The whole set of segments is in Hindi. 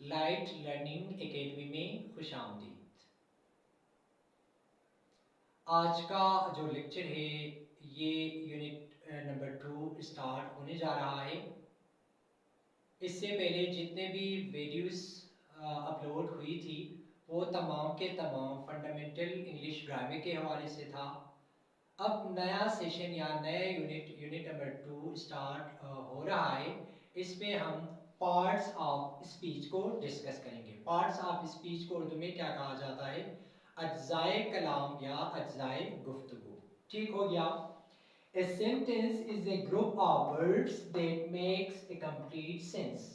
लाइट लर्निंग एकेडमी में खुशामदीद। आज का जो लेक्चर है ये यूनिट नंबर 2 स्टार्ट होने जा रहा है। इससे पहले जितने भी वीडियोस अपलोड हुई थी वो तमाम के तमाम फंडामेंटल इंग्लिश ग्रामर के हवाले से था। अब नया सेशन या नया यूनिट नंबर 2 स्टार्ट हो रहा है। इसमें हम पार्ट्स ऑफ स्पीच को डिस्कस करेंगे। पार्ट्स ऑफ स्पीच को उर्दू में क्या कहा जाता है? अज्जाए कलाम या अज्जाए गुफ्तगू। ठीक हो गया। A sentence is a group of words that makes a complete sense.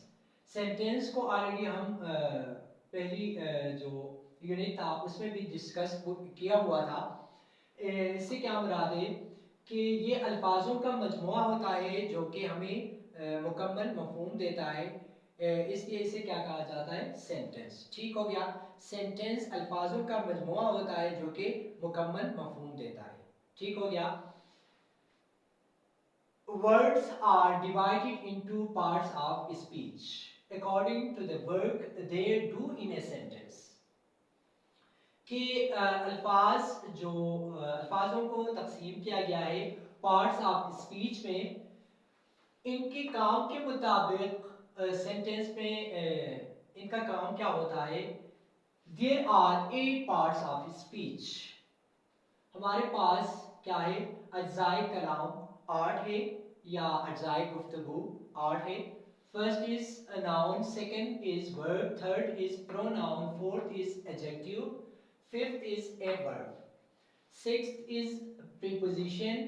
Sentence को ऑलरेडी हम पहली जो यूनिट था उसमें भी डिस्कस किया हुआ था। इससे क्या मुराद है कि ये अल्फाजों का मजमुआ होता है जो कि हमें मुकम्मल मफहूम देता है। इसलिए इसे क्या कहा जाता है? सेंटेंस। ठीक हो गया। सेंटेंस अल्फाजों का मजमुआ होता है जो कि मुकम्मल मफहूम देता है। ठीक हो गया। Words are divided into parts of speech according to the work they do in a sentence. कि अल्फाजों को तकसीम किया गया है पार्ट्स ऑफ स्पीच में। इनके काम के मुताबिक सेंटेंस में इनका काम क्या होता है? There are 8 parts of speech. हमारे पास क्या है? अज्जाए कलाम 8 है या अज्जाए गुफ्तगू 8 है। First is noun, second is verb, third is pronoun, fourth is adjective, fifth is adverb, sixth is preposition,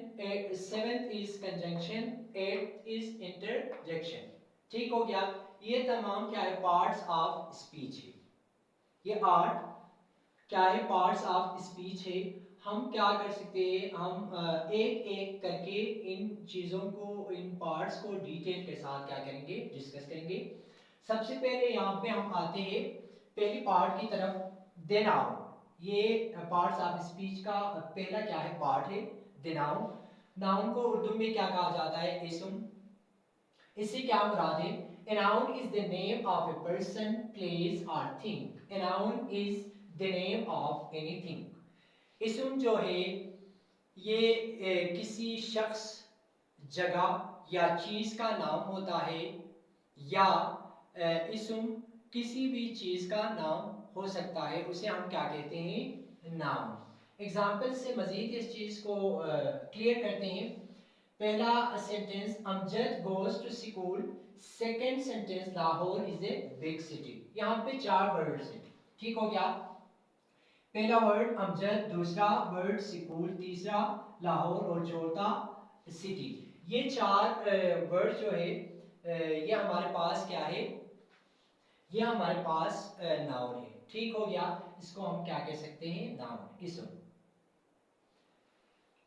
seventh is conjunction, eighth is interjection। ठीक हो गया। ये तमाम क्या है? पार्ट्स ऑफ स्पीच है। ये 8 क्या है? पार्ट्स ऑफ स्पीच है। हम क्या कर सकते हैं? हम एक एक करके इन चीजों को, इन पार्ट्स को डिटेल के साथ क्या करेंगे? डिस्कस करेंगे। सबसे पहले यहाँ पे हम आते हैं पहली पार्ट की तरफ, द नाउन। ये पार्ट्स ऑफ स्पीच का पहला क्या है? पार्ट है द नाउन। नाउन को उर्दू में क्या कहा जाता है? इस्म। इससे क्या मुराद है? A noun is the name of a person, place or thing. A noun is the name of anything. इस्म जो है ये किसी शख्स, जगह या चीज का नाम होता है, या इस्म किसी भी चीज का नाम हो सकता है। उसे हम क्या कहते हैं? नाम। एग्जाम्पल से मजीद इस चीज को क्लियर करते हैं। पहला sentence, Amjad goes to school. Second sentence, Lahore is a big city. यहाँ पे 4 वर्ड्स हैं। ठीक हो गया। पहला वर्ड अमजद, दूसरा वर्ड स्कूल, तीसरा लाहौर और चौथा सिटी। ये 4 वर्ड जो है ये हमारे पास क्या है? ये हमारे पास नाउन है। ठीक हो गया। इसको हम क्या कह सकते हैं? नाउन, इस्म।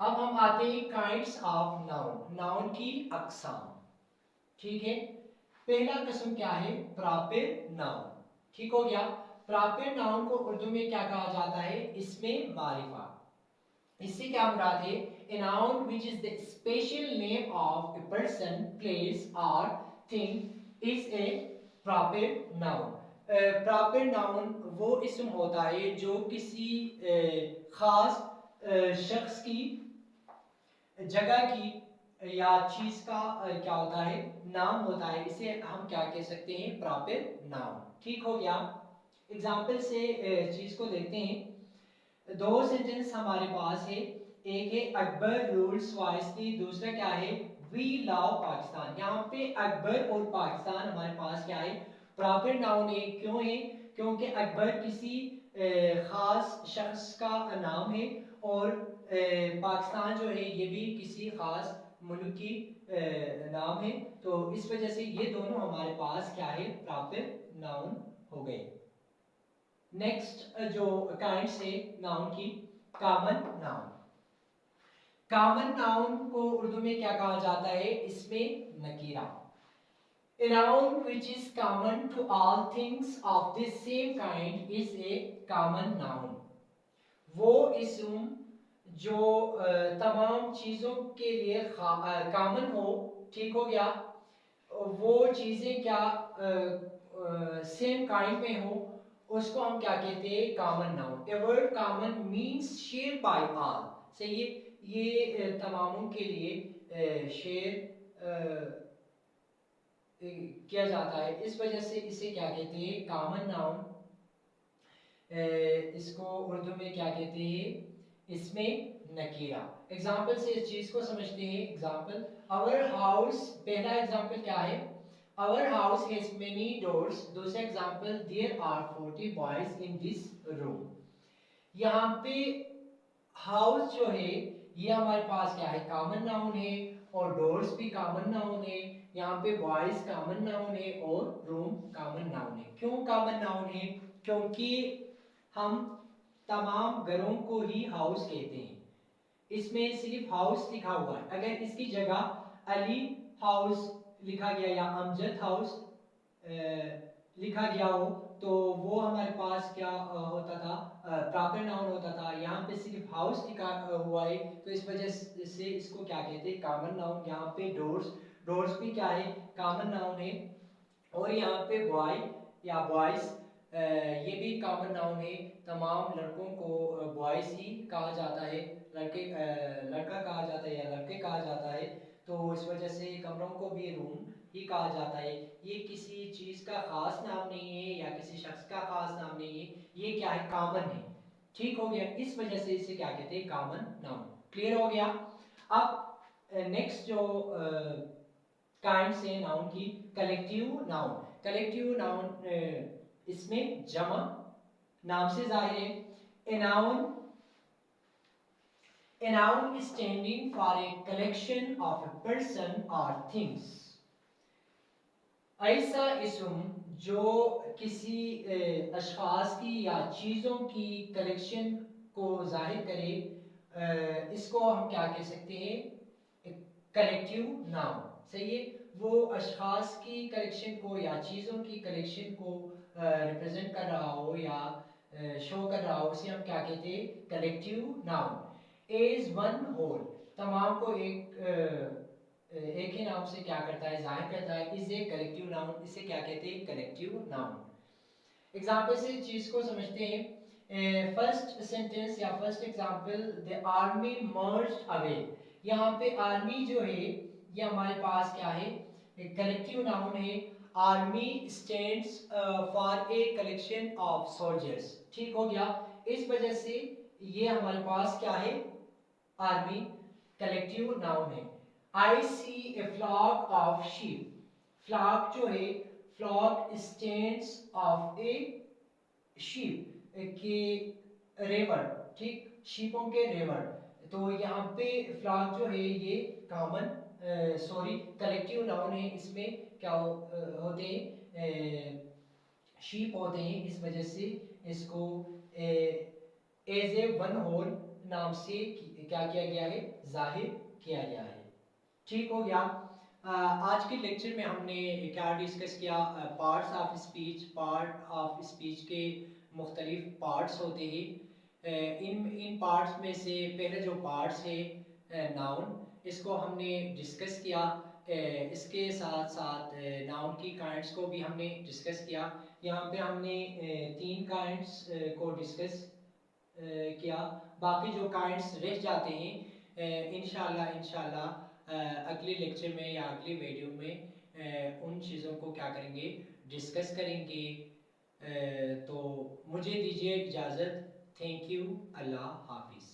अब हम आते हैं काइंड्स ऑफ नाउन, नाउन की अकसाम। ठीक है। पहला किस्म क्या है? Proper noun. ठीक हो गया। प्रॉपर नाउन को उर्दू में क्या कहा जाता है? इसमें मारिफा। इससे क्या मुराद है? A noun which is the special name of a person, place or thing is a proper noun. Proper noun वो इस्म होता है जो किसी खास शख्स की, जगह की या चीज का क्या होता है? नाम होता है। इसे हम क्या कह सकते हैं? Proper noun. ठीक हो गया। एग्जाम्पल से चीज को देखते हैं। 2 सेंटेंस हमारे पास है। एक है अकबर रूल्स वाइसली, दूसरा क्या है? We love Pakistan. यहाँ पे अकबर और पाकिस्तान हमारे पास क्या है? प्रॉपर नाउन है। क्यों है? क्योंकि अकबर किसी खास शख्स का नाम है और पाकिस्तान जो है ये भी किसी खास मुल्क की नाम है। तो इस वजह से ये दोनों हमारे पास क्या है? प्रॉपर नाउन हो गए। नेक्स्ट जो काइंड्स है नाउन की, कॉमन नाउन। कॉमन नाउन को उर्दू में क्या कहा जाता है? इसमें नकीरा। A noun which is common to all things of the same kind is a common noun. वो इसम जो तमाम चीजों के लिए कॉमन हो। ठीक हो गया। वो चीजें क्या सेम काइंड में हो उसको हम क्या कहते हैं, common noun. A word common means share by all. सही है, ये तमामों के लिए शेयर किया जाता है, इस वजह से इसे क्या कहते हैं, कॉमन नाउन। इसको उर्दू में क्या कहते हैं, इसमें नकीरा। एग्जाम्पल से इस चीज को समझते हैं। एग्जाम्पल, आवर हाउस, पहला एग्जाम्पल क्या है, our house has many doors. दूसरा example, there are 40 boys in this room. यहाँ पे हाउस जो है ये हमारे पास क्या है, कॉमन नाउन है, और डोर्स भी कॉमन नाउन है। यहाँ पे बॉयज कॉमन नाउन है और रूम कॉमन नाउन है। क्यों कॉमन नाउन है, क्योंकि हम तमाम घरों को ही हाउस कहते हैं। इसमें सिर्फ हाउस लिखा हुआ है, अगर इसकी जगह अली हाउस लिखा गया या अमजद हाउस लिखा गया हो तो वो हमारे पास क्या होता था, प्रॉपर नाउन होता था। यहाँ पे सिर्फ हाउस लिखा हुआ है तो इस वजह से इसको क्या कहते हैं, कॉमन नाउन। यहाँ पे डोर्स, डोर्स भी क्या है, कॉमन नाउन है। और यहाँ पे बॉय या बॉयज, ये भी कॉमन नाउन है। तमाम लड़कों को बॉयज ही कहा जाता है, लड़के लड़का कहा जाता है या लड़के कहा जाता है। तो इस वजह से कमरों को भी रूम ही कहा जाता है। ये किसी चीज का खास नाम नहीं है या किसी शख्स का खास नाम नहीं है, ये क्या है, कॉमन है। ठीक हो गया, इस वजह से इसे क्या कहते हैं, कॉमन नाउन। क्लियर हो गया। अब नेक्स्ट जो काइंड से नाउन की, कलेक्टिव नाउन। कलेक्टिव नाउन इसमें जमा, नाम से जाहिर है। A noun, a noun is standing for a collection of a person or things। ऐसा इसम जो किसी अशखास की या चीज़ों की कलेक्शन को जाहिर करे, इसको हम क्या कह सकते हैं, कलेक्टिव नाउन। सही है, वो अशखास की कलेक्शन को या चीज़ों की कलेक्शन को रिप्रेजेंट कर रहा हो या शो कर रहा हो, उसे हम क्या कहते हैं, collective noun. As one whole, तमाम को एक ही नाम से क्या करता है, जाहिर करता है, इज ए कलेक्टिव नाउन। इसे क्या कहते हैं, कलेक्टिव नाउन। एग्जाम्पल से चीज को समझते हैं। फर्स्ट सेंटेंस या first example, the army merged away. यहाँ पे आर्मी जो है ये हमारे पास क्या है, कलेक्टिव नाउन है। Army stands for a collection of soldiers. ठीक हो गया, इस वजह से ये हमारे पास क्या है, आर्मी कलेक्टिव नाउन है। I see a flock of sheep. Flock जो है, flock stands of a sheep के रेवर, ठीक, शीपों के रेवर। तो यहाँ पे फ्लॉक जो है ये कॉमन, सॉरी, कलेक्टिव नाउन है। इसमें क्या होते हैं, शीप होते हैं, इस वजह से इसको एज ए वन होल नाम से क्या किया गया है, जाहिर किया गया है। ठीक हो गया। आज के लेक्चर में हमने क्या डिस्कस किया, parts of speech. Part of speech के मुख्तलिफ पार्ट्स होते हैं। इन इन पार्ट्स में से पहले जो पार्ट्स है नाउन, इसको हमने डिस्कस किया। इसके साथ साथ नाउन की काइंड्स को भी हमने डिस्कस किया। यहाँ पे हमने तीन काइंड्स को डिस्कस किया। बाकी जो काइंड्स रह जाते हैं इंशाल्लाह इंशाल्लाह अगले लेक्चर में या अगली वीडियो में उन चीज़ों को क्या करेंगे, डिस्कस करेंगे। तो मुझे दीजिए इजाज़त। थैंक यू, अल्लाह हाफिज़।